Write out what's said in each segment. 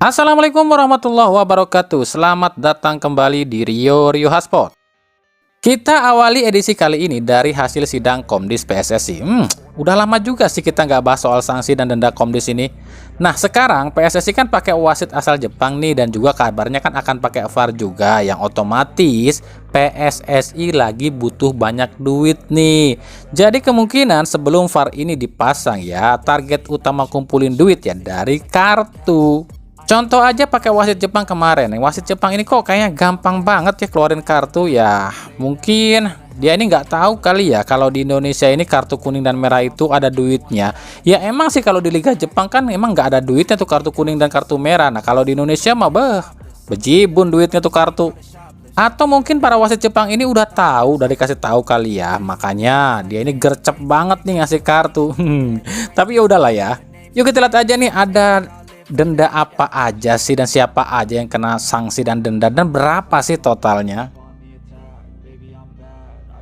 Assalamualaikum warahmatullahi wabarakatuh. Selamat datang kembali di Rio Hotspot. Kita awali edisi kali ini dari hasil sidang Komdis PSSI. Udah lama juga sih kita nggak bahas soal sanksi dan denda Komdis ini. Nah, sekarang PSSI kan pakai wasit asal Jepang nih, dan juga kabarnya kan akan pakai VAR juga, yang otomatis PSSI lagi butuh banyak duit nih. Jadi kemungkinan sebelum VAR ini dipasang ya, target utama kumpulin duit ya dari kartu. Contoh aja pakai wasit Jepang kemarin. Wasit Jepang ini kok kayaknya gampang banget ya keluarin kartu ya. Mungkin dia ini nggak tahu kali ya kalau di Indonesia ini kartu kuning dan merah itu ada duitnya. Ya emang sih kalau di Liga Jepang kan emang nggak ada duitnya tuh kartu kuning dan kartu merah. Nah kalau di Indonesia mah bejibun duitnya tuh kartu. Atau mungkin para wasit Jepang ini udah tahu, udah dikasih tahu kali ya. Makanya dia ini gercep banget nih ngasih kartu. Tapi ya udahlah ya. Yuk kita lihat aja nih ada denda apa aja sih dan siapa aja yang kena sanksi dan denda dan berapa sih totalnya.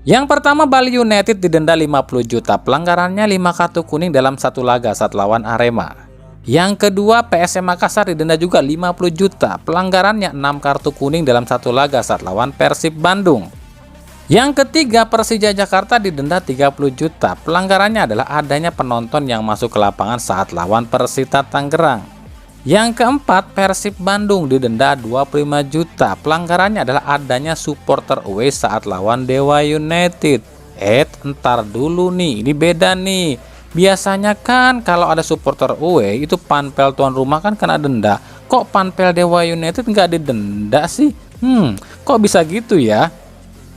Yang pertama, Bali United didenda 50 juta, pelanggarannya 5 kartu kuning dalam satu laga saat lawan Arema. Yang kedua, PSM Makassar didenda juga 50 juta, pelanggarannya 6 kartu kuning dalam satu laga saat lawan Persib Bandung. Yang ketiga, Persija Jakarta didenda 30 juta, pelanggarannya adalah adanya penonton yang masuk ke lapangan saat lawan Persita Tangerang. Yang keempat, Persib Bandung didenda 25 juta. Pelanggarannya adalah adanya supporter away saat lawan Dewa United. Entar dulu nih, ini beda nih. Biasanya kan kalau ada supporter away itu panpel tuan rumah kan kena denda. Kok panpel Dewa United nggak didenda sih? Kok bisa gitu ya?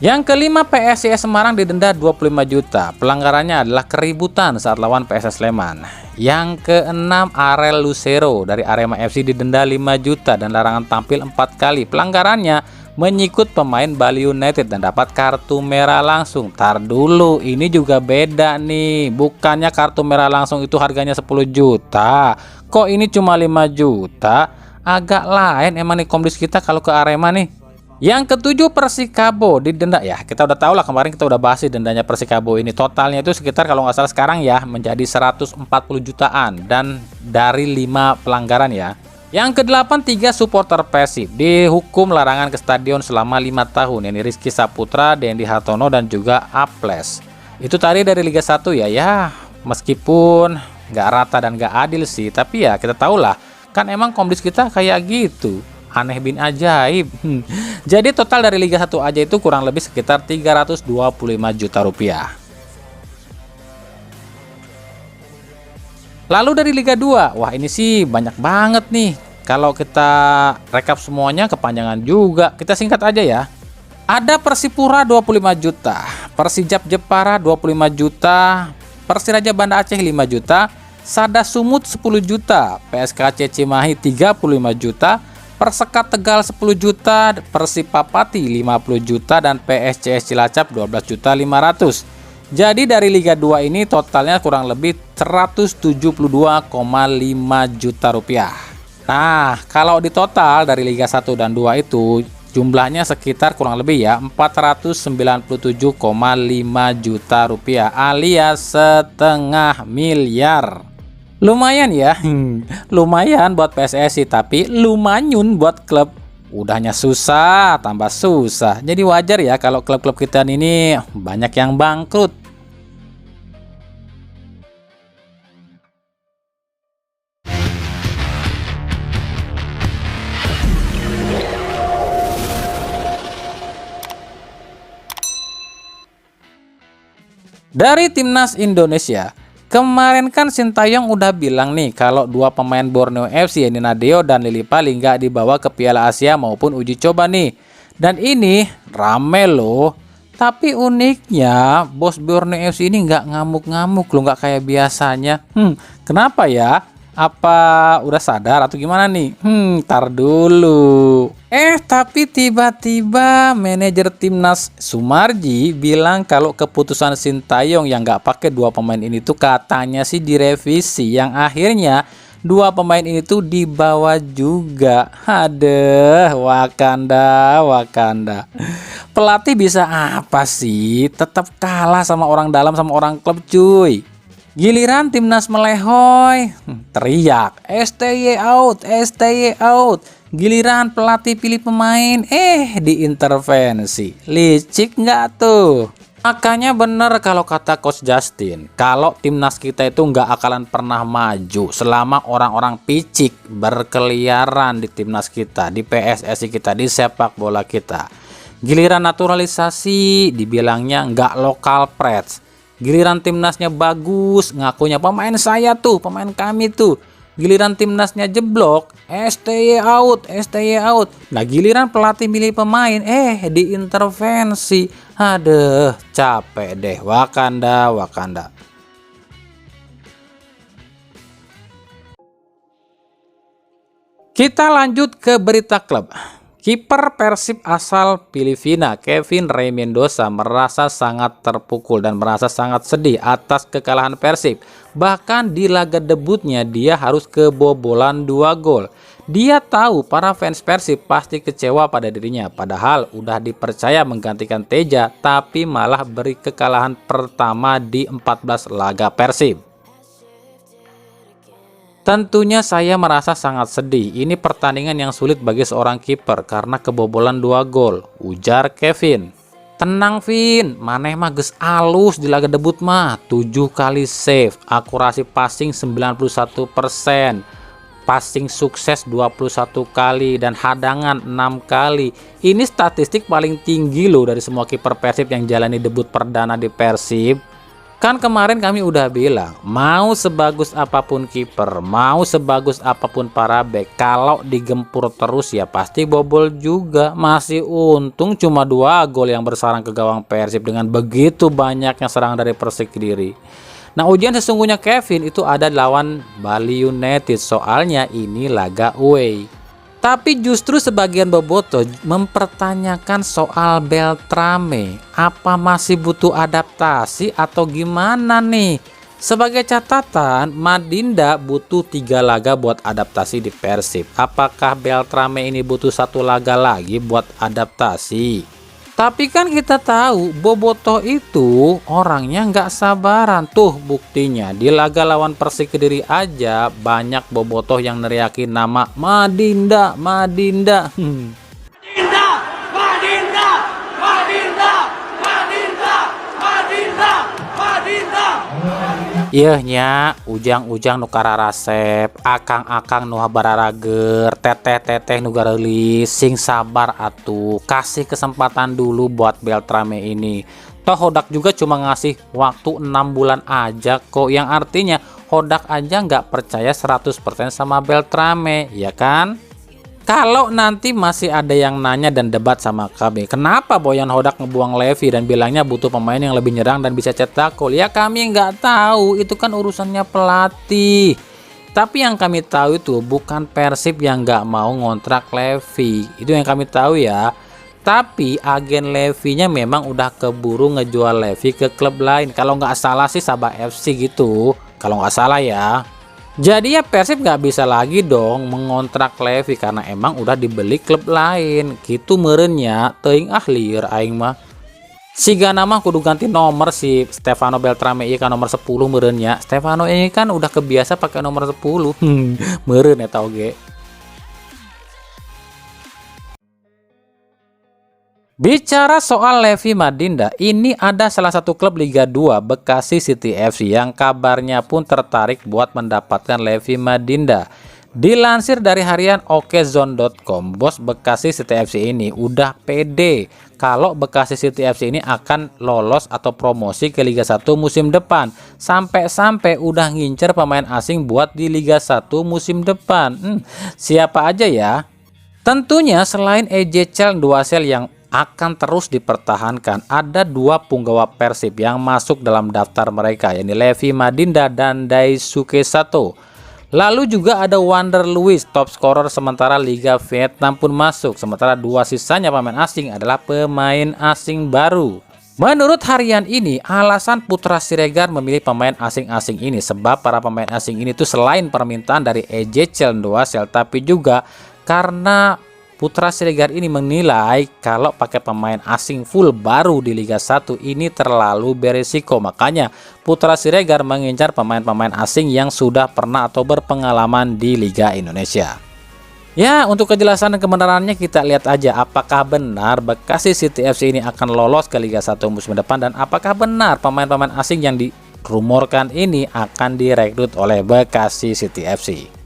Yang kelima, PSIS Semarang didenda 25 juta. Pelanggarannya adalah keributan saat lawan PSS Sleman. Yang keenam, Arel Lucero dari Arema FC didenda 5 juta dan larangan tampil 4 kali. Pelanggarannya menyikut pemain Bali United dan dapat kartu merah langsung. Tar dulu, ini juga beda nih. Bukannya kartu merah langsung itu harganya 10 juta. Kok ini cuma 5 juta? Agak lain emang nih Komdis kita kalau ke Arema nih. Yang ketujuh, Persikabo didenda ya. Kita udah tahu lah, kemarin kita udah bahas dendanya Persikabo ini. Totalnya itu sekitar kalau nggak salah sekarang ya menjadi 140 jutaan dan dari 5 pelanggaran ya. Yang kedelapan, 3 supporter Persib dihukum larangan ke stadion selama 5 tahun. Ini Rizky Saputra, Dendi Hartono dan juga Aples. Itu tadi dari Liga 1 ya. Ya meskipun nggak rata dan nggak adil sih, tapi ya kita tahu lah kan emang Komdis kita kayak gitu. Aneh bin ajaib. Jadi total dari Liga 1 aja itu kurang lebih sekitar 325 juta rupiah. Lalu dari Liga 2, wah ini sih banyak banget nih. Kalau kita rekap semuanya kepanjangan juga. Kita singkat aja ya. Ada Persipura 25 juta, Persijap Jepara 25 juta, Persiraja Banda Aceh 5 juta, Sada Sumut 10 juta, PSKC Cimahi 35 juta, Persekat Tegal 10 juta, Persipapati 50 juta, dan PSCS Cilacap 12 juta 500. Jadi dari Liga 2 ini totalnya kurang lebih 172,5 juta rupiah. Nah, kalau di total dari Liga 1 dan 2 itu jumlahnya sekitar kurang lebih ya 497,5 juta rupiah alias setengah miliar. Lumayan ya, lumayan buat PSSI, tapi lumayan buat klub. Udahnya susah, tambah susah. Jadi wajar ya kalau klub-klub kita ini banyak yang bangkrut. Dari Timnas Indonesia, kemarin kan Sintayong udah bilang nih kalau 2 pemain Borneo FC, ini Nadeo dan Lili Pali, nggak dibawa ke Piala Asia maupun uji coba nih. Dan ini rame loh. Tapi uniknya bos Borneo FC ini nggak ngamuk-ngamuk loh, nggak kayak biasanya. Kenapa ya? Apa udah sadar atau gimana nih? Tar dulu. Tapi tiba-tiba manajer Timnas Sumarji bilang kalau keputusan Sintayong yang nggak pakai 2 pemain ini tuh katanya sih direvisi, yang akhirnya 2 pemain ini tuh dibawa juga. Aduh, Wakanda. Pelatih bisa apa sih? Tetap kalah sama orang dalam, sama orang klub cuy. Giliran timnas melehoi, teriak STY out, STY out. Giliran pelatih pilih pemain, diintervensi. Licik nggak tuh? Makanya bener kalau kata Coach Justin, kalau timnas kita itu nggak akalan pernah maju selama orang-orang picik berkeliaran di timnas kita, di PSSI kita, di sepak bola kita. Giliran naturalisasi dibilangnya nggak lokal preds. Giliran timnasnya bagus, ngakunya pemain saya tuh, pemain kami tuh. Giliran timnasnya jeblok, STY out, STY out. Nah giliran pelatih milih pemain, diintervensi. Aduh, capek deh. Wakanda, Wakanda. Kita lanjut ke berita klub. Kiper Persib asal Filipina, Kevin Rey Mendoza, merasa sangat terpukul dan merasa sangat sedih atas kekalahan Persib. Bahkan di laga debutnya dia harus kebobolan 2 gol. Dia tahu para fans Persib pasti kecewa pada dirinya, padahal udah dipercaya menggantikan Teja, tapi malah beri kekalahan pertama di 14 laga Persib. Tentunya saya merasa sangat sedih. Ini pertandingan yang sulit bagi seorang kiper karena kebobolan 2 gol, ujar Kevin. Tenang Vin, maneh mah geus alus di laga debut mah. 7 kali save, akurasi passing 91%, passing sukses 21 kali dan hadangan 6 kali. Ini statistik paling tinggi loh dari semua kiper Persib yang jalani debut perdana di Persib. Kan kemarin kami udah bilang, mau sebagus apapun kiper, mau sebagus apapun para bek, kalau digempur terus ya pasti bobol juga. Masih untung cuma 2 gol yang bersarang ke gawang Persib dengan begitu banyaknya serangan dari Persik Kediri. Nah ujian sesungguhnya Kevin itu ada lawan Bali United, soalnya ini laga away. Tapi justru sebagian bobotoh mempertanyakan soal Beltrame. Apa masih butuh adaptasi atau gimana nih? Sebagai catatan, Madinda butuh 3 laga buat adaptasi di Persib. Apakah Beltrame ini butuh 1 laga lagi buat adaptasi? Tapi kan kita tahu bobotoh itu orangnya nggak sabaran. Tuh buktinya di laga lawan Persik Kediri aja banyak bobotoh yang neriakin nama Madinda, Madinda. Madinda, Madinda, Madinda, Madinda, Madinda, Madinda. Iya nya, ujang-ujang nu kararasep, akang-akang nu bararager, teteh-teteh nu gareulis, sing sabar atuh, kasih kesempatan dulu buat Beltrame ini. Toh Hodak juga cuma ngasih waktu 6 bulan aja kok, yang artinya Hodak aja nggak percaya 100% sama Beltrame, ya kan? Kalau nanti masih ada yang nanya dan debat sama kami, kenapa Boyan Hodak ngebuang Levy dan bilangnya butuh pemain yang lebih nyerang dan bisa cetak gol? Ya kami nggak tahu, itu kan urusannya pelatih. Tapi yang kami tahu itu bukan Persib yang nggak mau ngontrak Levy, itu yang kami tahu ya. Tapi agen Levy-nya memang udah keburu ngejual Levy ke klub lain. Kalau nggak salah sih Sabah FC gitu, kalau nggak salah ya. Jadi ya Persib nggak bisa lagi dong mengontrak Levy karena emang udah dibeli klub lain. Gitu merenya teuing lieur aing mah. Sigana mah kudu ganti nomor si Stefano Beltrame ieu kan nomor 10 merenya. Stefano ini kan udah kebiasa pakai nomor 10. Meureun eta oge. Bicara soal Levy Madinda, ini ada salah satu klub Liga 2 Bekasi City FC yang kabarnya pun tertarik buat mendapatkan Levy Madinda. Dilansir dari harian okezone.com, bos Bekasi City FC ini udah pede kalau Bekasi City FC ini akan lolos atau promosi ke Liga 1 musim depan. Sampai-sampai udah ngincer pemain asing buat di Liga 1 musim depan. Siapa aja ya? Tentunya selain EJCL Duasel yang akan terus dipertahankan, ada 2 punggawa Persib yang masuk dalam daftar mereka, yakni Levy Madinda dan Daisuke Sato. Lalu juga ada Wander Luiz, top scorer sementara Liga Vietnam pun masuk, sementara 2 sisanya pemain asing adalah pemain asing baru. Menurut harian ini, alasan Putra Siregar memilih pemain asing-asing ini sebab para pemain asing ini tuh selain permintaan dari EJCL Duasel, tapi juga karena Putra Siregar ini menilai kalau pakai pemain asing full baru di Liga 1 ini terlalu beresiko. Makanya Putra Siregar mengincar pemain-pemain asing yang sudah pernah atau berpengalaman di Liga Indonesia. Ya, untuk kejelasan dan kebenarannya kita lihat aja apakah benar Bekasi City FC ini akan lolos ke Liga 1 musim depan, dan apakah benar pemain-pemain asing yang dirumorkan ini akan direkrut oleh Bekasi City FC.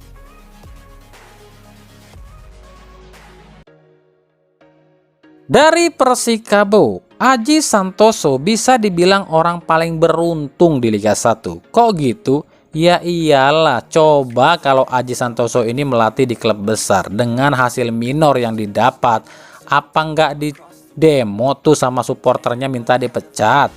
Dari Persikabo, Aji Santoso bisa dibilang orang paling beruntung di Liga 1. Kok gitu? Ya iyalah, coba kalau Aji Santoso ini melatih di klub besar dengan hasil minor yang didapat, apa nggak di demo tuh sama supporternya minta dipecat?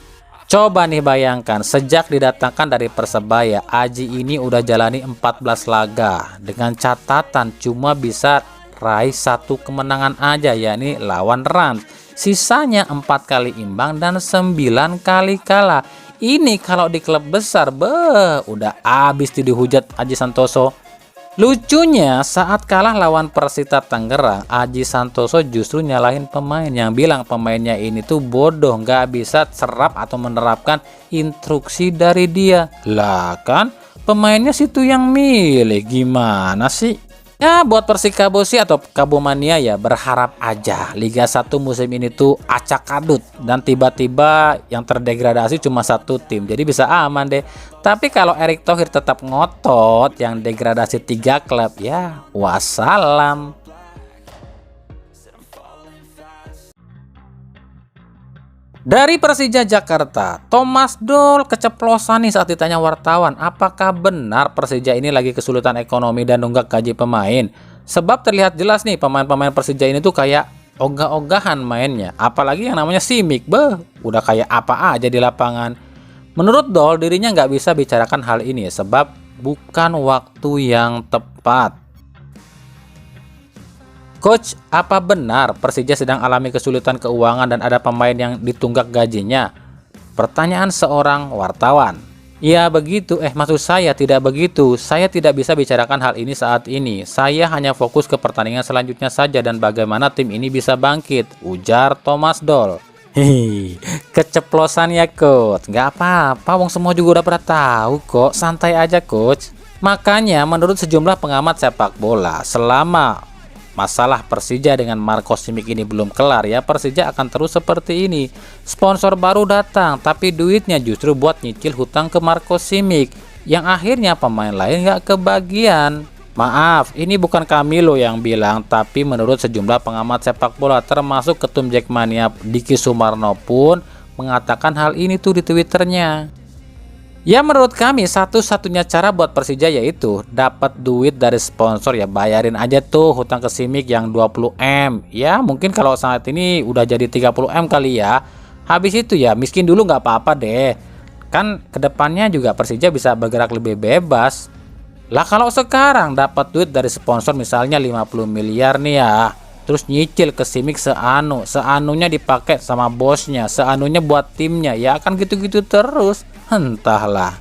Coba nih bayangkan, sejak didatangkan dari Persebaya, Aji ini udah jalani 14 laga dengan catatan cuma bisa raih 1 kemenangan aja, yakni lawan Rans. Sisanya 4 kali imbang dan 9 kali kalah. Ini kalau di klub besar, udah abis dihujat Aji Santoso. Lucunya saat kalah lawan Persita Tangerang, Aji Santoso justru nyalahin pemain yang bilang pemainnya ini tuh bodoh, nggak bisa serap atau menerapkan instruksi dari dia. Lah kan pemainnya situ yang milih, gimana sih? Ya buat Persikabo sih atau Kabomania ya, berharap aja Liga 1 musim ini tuh acak adut dan tiba-tiba yang terdegradasi cuma 1 tim, jadi bisa aman deh. Tapi kalau Erick Thohir tetap ngotot yang degradasi 3 klub, ya wassalam. Dari Persija Jakarta, Thomas Doll keceplosan nih saat ditanya wartawan apakah benar Persija ini lagi kesulitan ekonomi dan nunggak gaji pemain. Sebab terlihat jelas nih pemain-pemain Persija ini tuh kayak ogah-ogahan mainnya. Apalagi yang namanya Simic, udah kayak apa aja di lapangan. Menurut Doll, dirinya nggak bisa bicarakan hal ini sebab bukan waktu yang tepat. Coach, apa benar Persija sedang alami kesulitan keuangan dan ada pemain yang ditunggak gajinya? Pertanyaan seorang wartawan. Ya begitu, maksud saya tidak begitu. Saya tidak bisa bicarakan hal ini saat ini. Saya hanya fokus ke pertandingan selanjutnya saja dan bagaimana tim ini bisa bangkit, ujar Thomas Doll. Hei, keceplosan ya coach. Nggak apa-apa, wong semua juga udah pada tahu kok. Santai aja coach. Makanya menurut sejumlah pengamat sepak bola, selama masalah Persija dengan Marco Simic ini belum kelar ya, Persija akan terus seperti ini. Sponsor baru datang, tapi duitnya justru buat nyicil hutang ke Marco Simic, yang akhirnya pemain lain nggak kebagian. Maaf, ini bukan kami loh yang bilang, tapi menurut sejumlah pengamat sepak bola termasuk ketum Jackmania Diki Sumarno pun mengatakan hal ini tuh di Twitternya. Ya menurut kami satu-satunya cara buat Persija yaitu dapat duit dari sponsor, ya bayarin aja tuh hutang ke Simic yang 20M. Ya mungkin kalau saat ini udah jadi 30M kali ya. Habis itu ya miskin dulu nggak apa-apa deh. Kan kedepannya juga Persija bisa bergerak lebih bebas. Lah kalau sekarang dapat duit dari sponsor misalnya 50 miliar nih ya, terus nyicil ke Simic seanunya dipakai sama bosnya, seanunya buat timnya, ya akan gitu-gitu terus. Entahlah.